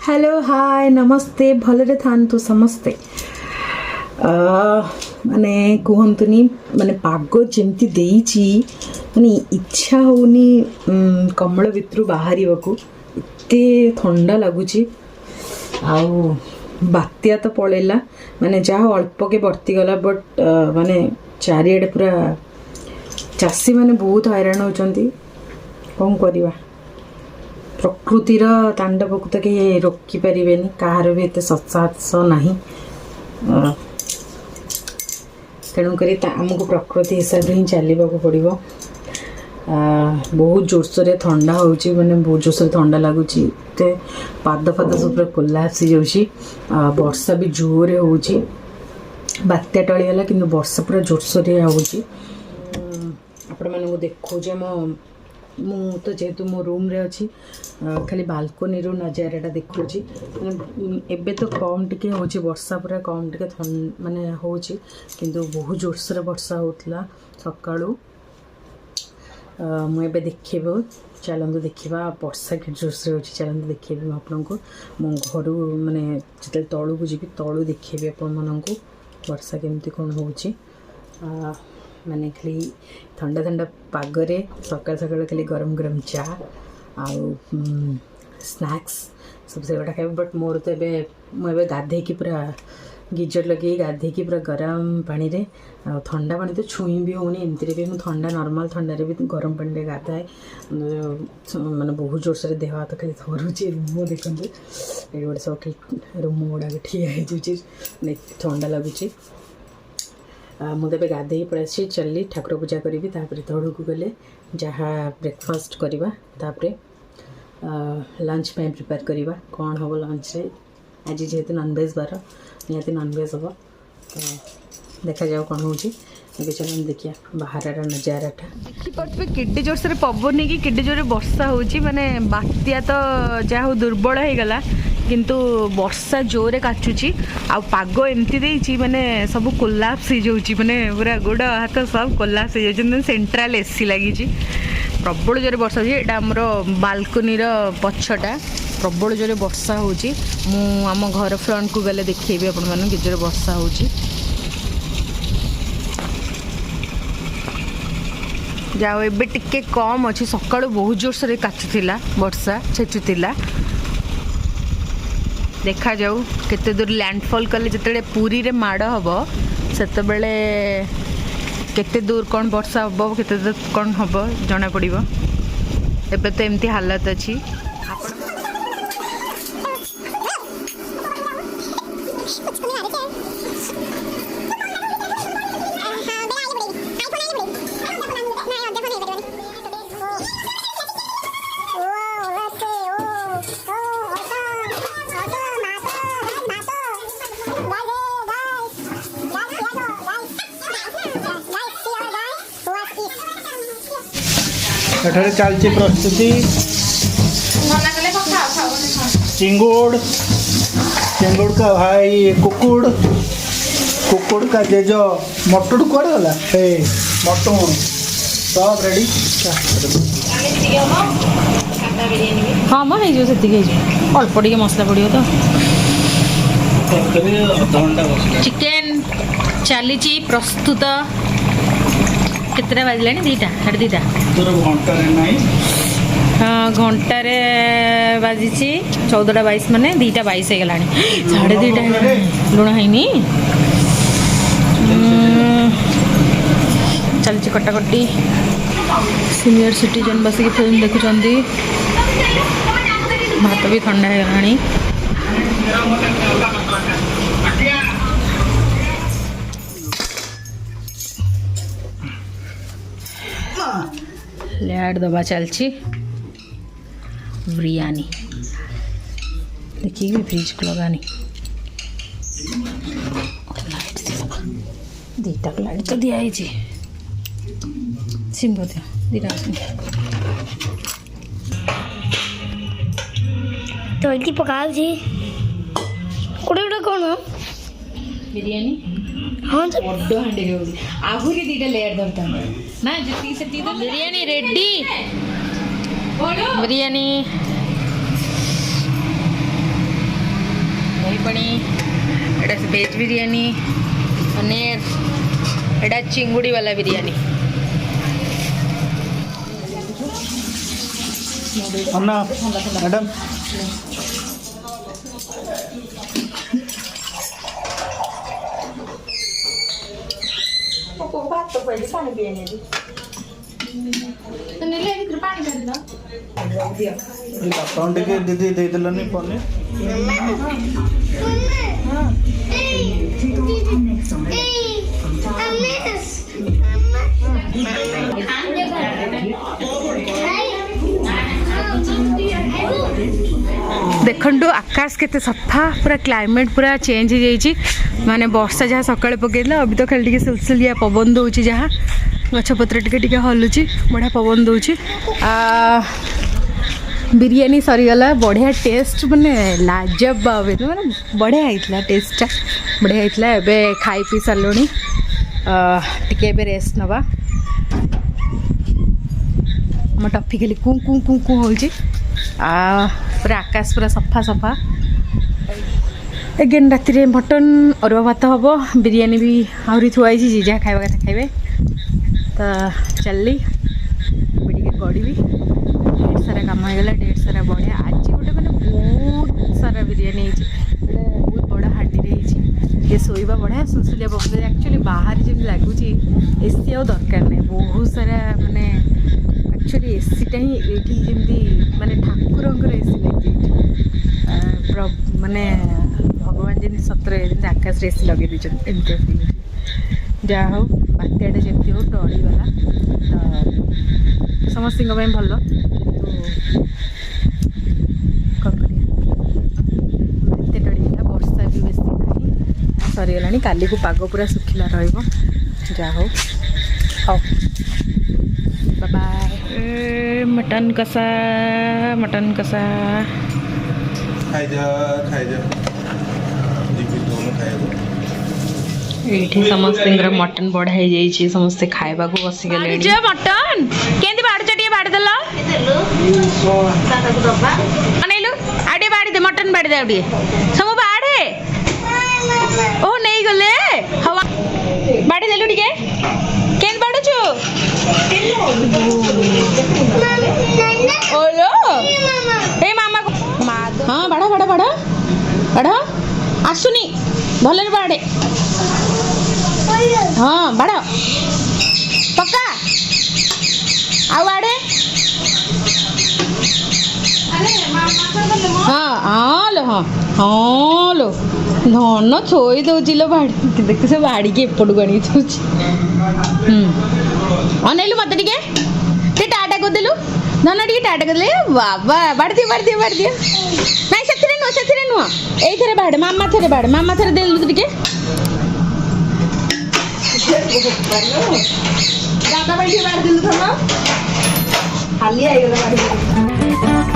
Hello hi नमस्ते भलरे थांतु समस्ते माने कहतुनी माने पाग जमती देइची माने इच्छा होनी कमल भितर बाहर को एते ठंडा लगुच आउ बात्या तो पड़ेला माने जहाँ अल्प के बर्ती गला बट माने चारिआडे पूरा चाषी माने बहुत हैरान होचंती कौन करवा प्रकृतिर तांडव को तो कहीं रोकी पारे कहार भी एत सत्साहस ना तेणुक आमको प्रकृति हिसाब से ही चलने को पड़ो। बहुत जोरसोर ठंडा हो मैंने बहुत जोरसोर ठंडा लगुच पाद फाद सब कोला आसी जा वर्षा भी जोरे हो बात्या टलीगला कि वर्षा पूरा जोरसोर हो देखो मु तो जेहेतु मो रूम रे अच्छी खाली बालकोनी रू नजारा देखा एबे तो कम टिके हो वर्षा पूरा कम टिके माने हो किंतु बहुत जोरसोर वर्षा होता सकाळू मुझे देखा चलते देखा वर्षा के जोरसोर हो चलते देखी आपको मो घर माने जो तलू को जी तलू देखी आपण मानक वर्षा केमती कौन हो माने खाली ठंडा ठंडा पागरे सकाल सकाल खाली गरम गरम चा आउ स्नैक्स सब से खाए बट मोर तो मुझे गाधे पूरा गीजर लगे गाधे पूरा गरम पानी रे ठंडा पानी तो छुई भी होनी एमती भी मुझे ठंडा नॉर्मल ठंडा रे भी गरम पानी रे गाधाए माने बहुत जोर से देह हाथ खाली थरुचे रूम देखते ये गोटे सब रूम गुड़ाक ठिया ठंडा लगुच मुझे गाधे पड़े चलली ठाकुर पूजा करी तौड़ को गले जहाँ ब्रेकफास्ट करवा लंच पे प्रिपेयर करवा कौन हम लंच रे आज जेहेतु नॉनवेज बार निहाती नॉनवेज हम तो देखा जाओ कौन हो चलो देखिए बाहर नजाराटा देखिपे केडे जोर से पवन नहीं कि केडे जोर वर्षा हो माने बात्या तो जहाँ हो दुर्बल हो गला किंतु वर्षा जोरे काचुची आ पाग एमती देइची माने सब कोलाप्स हो जाउची माने पूरा गोड़ हाथ सब कोलाप्स हो जाउची सेंट्रल एसी लगी प्रबल जोरे वर्षा होची एटा हमरो बालकनी रो पछटा प्रबल जोरे वर्षा होची मु आम घर फ्रंट को गले देखैबे अपन माने कि जोरे वर्षा होची जाओ एबे टिके कम अच्छी सकाळु बहुत जोर से काचुला वर्षा छेचुला देखा जाऊ केते दूर लैंडफॉल कले जिते पुरी रे माड़ हम से केते दूर कौन वर्षा हम केते दूर कौन हम जना पड़ो एबे तो एमती हालत अच्छी एठारे चलती प्रस्तुति चिंगुड़ चिंगुड़ का भाई कुकुड़ कुकुड़ का जेज मटुड़ कौन गला हे मटुड़ सब रेडी हाँ माँ है जो अल्प टे मसला पड़ो तो चिकेन चली प्रस्तुत केतटा बाजला दीटा साढ़े दीटा हाँ घंटे बाजी 14:22 माने 2:22 हो गला साढ़े 2 लुण है चलती कटाकटी सीनियर सिटीजन बस फिल्म देखुंत भात भी ठंडा है लेट दबा चलची बिरयानी देखिए फ्रिज को लगानी दीटा लाइट तो दिया सिम कर दिया तो ये पका जी कोड़े उड़ा कौन बिरयानी हाँ तो बड़ हांडी रे आहुरी दीटा लेयर दरता ना जति से ती बिरयानी रेडी बिरयानी ভেজ বিরিয়ানি পনির এটা চিংড়ি वाला বিরিয়ানি अन्ना मैडम अकाउंट के दीदी दे दिलनी पनीर देखु आकाश केते सफा पूरा क्लाइमेट पूरा चेंज हो जाइए माने वर्षा जहाँ सकाଳେ पकेला अभी तो खाली सुलसुलिया पवन दौची जहाँ गछपत्र टिके हलुची बढ़िया पवन दौची बिरियानी सरीगला बढ़िया टेस्ट माने लाजवाब माने बढ़िया होता टेस्टा बढ़िया होता एवं खाई पी सारे टिके रेस्ट नवा आम टफी खाली कु कु कु कु हो पूरा आकाश पूरा सफा सफा एगेन राति रे मटन अरुआ भात हम बिरियानी भी आहरी थुआई जी जहाँ खाଇବା कथा खाइबे तो चलली टे गड़ी ढेर सारा काम होगा ढेर सारा बढ़िया आज गोटे मैंने बहुत सारा बिरियानी गोटे बहुत बड़ा हांडी ये शोवा बढ़िया सुलसुलिया पकड़ एक्चुअली बाहर जमी लगुच एसी आ दरकार नहीं बहुत सारा माने एक्चुअली एसीटा ही ये जमी माने ठाकुर एसी लगे माने भगवान जमी सतर आकाश एसी लगे एमती फील जहाँ हो बात्याटा जमी हो टळीगला तो समस्त भल कौन कर वर्षा भी बेसी ना सरीगला काली को पाग पूरा सुखिला रहा हो बाय मटन कसा खाई जा ये समस्त मटन बढ़ाई जाइए समस्ते खाइबा को बसी गले मटन केंदी बाड़ चटिए बाड़ देला अनेलु आडे बाड़ दे मटन बाड़ दे आडे समु बाड़े ओ नहीं गले हवा बाड़ देलु टिके केन बाड़ू छु ओलो ए मामा को हां बाड़ा आसुनी भले बाड़े हाँ बाड़ पक्का आउ आड़े हाँ हाँ लो हाँ हाँ लो धन थोई दौची लो बाड़ी देख से बाड़ी के एपटू आनी दौची अनेलु मत टे टाटा करदेलु धन टे टाटा करदे बाबा बाड़ दियो नहीं से नुह एई बाड़ मामा थे देलु टिके दादा बैठी बाड़ दिलु थमा खाली आइगला बाड़ी